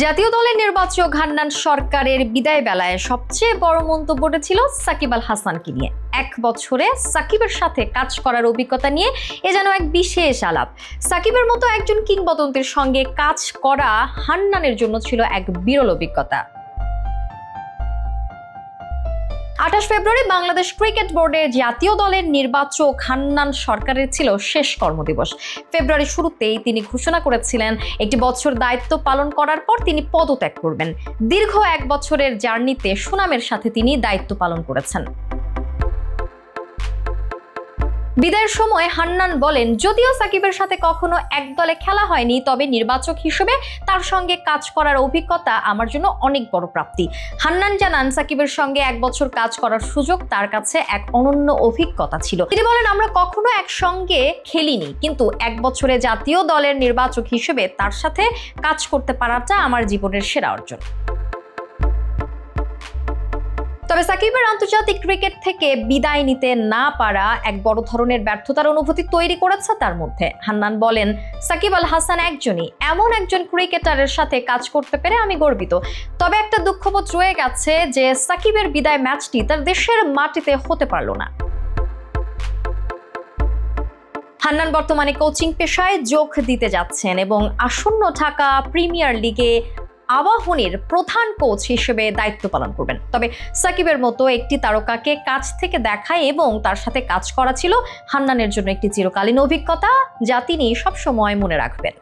জাতীয় দলের নির্বাচক হান্নান সরকারের বিদায় বেলায় সবচেয়ে বড় মন্তব্যটা ছিল সাকিব আল হাসানকে নিয়ে। 1 বছরে সাকিবের সাথে কাজ করার অভিজ্ঞতা নিয়ে এ যেন এক বিশেষ আলাপ। সাকিবের মতো একজন কিংবদন্তির সঙ্গে কাজ করা হান্নানের জন্য ছিল এক বিরল অভিজ্ঞতা। 28 ফেব্রুয়ারি বাংলাদেশ ক্রিকেট বোর্ডের জাতীয় দলের নির্বাচক হান্নান সরকারের ছিল শেষ কর্মদিবস। ফেব্রুয়ারির শুরুতেই তিনি ঘোষণা করেছিলেন একটি বছর দায়িত্ব পালন করার পর তিনি পদত্যাগ করবেন। দীর্ঘ 1 বছরের জার্নিতে সুনামের সাথে তিনি দায়িত্ব পালন করেছেন। বিদায়ের সময় হান্নান বলেন, যদিও সাকিবের সাথে কখনো এক দলে খেলা হয়নি, তবে নির্বাচক হিসেবে তার সঙ্গে কাজ করার অভিজ্ঞতা আমার জন্য অনেক বড় প্রাপ্তি। হান্নান জানান, সাকিবের সঙ্গে 1 বছর কাজ করার সুযোগ তার কাছে এক অনন্য অভিজ্ঞতা ছিল। তিনি বলেন, আমরা কখনো একসঙ্গে খেলিনি, কিন্তু 1 বছরে জাতীয় দলের নির্বাচক হিসেবে তার সাথে কাজ করতে পারাটা আমার জীবনের সেরা অর্জন। তবে সাকিবের আন্তর্জাতিক ক্রিকেট থেকে বিদায় নিতে না পারা এক বড় ধরনের ব্যর্থতার অনুভূতি তৈরি করেছে তার মধ্যে। হান্নান বলেন, সাকিব আল হাসান এমন একজন ক্রিকেটারের সাথে কাজ করতে পেরে আমি গর্বিত। তবে একটা দুঃখবোধ রয়ে গেছে যে সাকিবের বিদায় ম্যাচটি তার দেশের মাটিতে হতে পারল না। হান্নান বর্তমানে কোচিং পেশায় যোগ দিতে যাচ্ছেন এবং আসন্ন ঢাকা প্রিমিয়ার লিগে আবাহনীর প্রধান কোচ হিসেবে দায়িত্ব পালন করবেন। তবে সাকিবের মতো একটি তারকাকে কাছ থেকে দেখা এবং তার সাথে কাজ করা ছিল হান্নানের জন্য একটি চিরকালীন অভিজ্ঞতা, যা তিনি সবসময় মনে রাখবেন।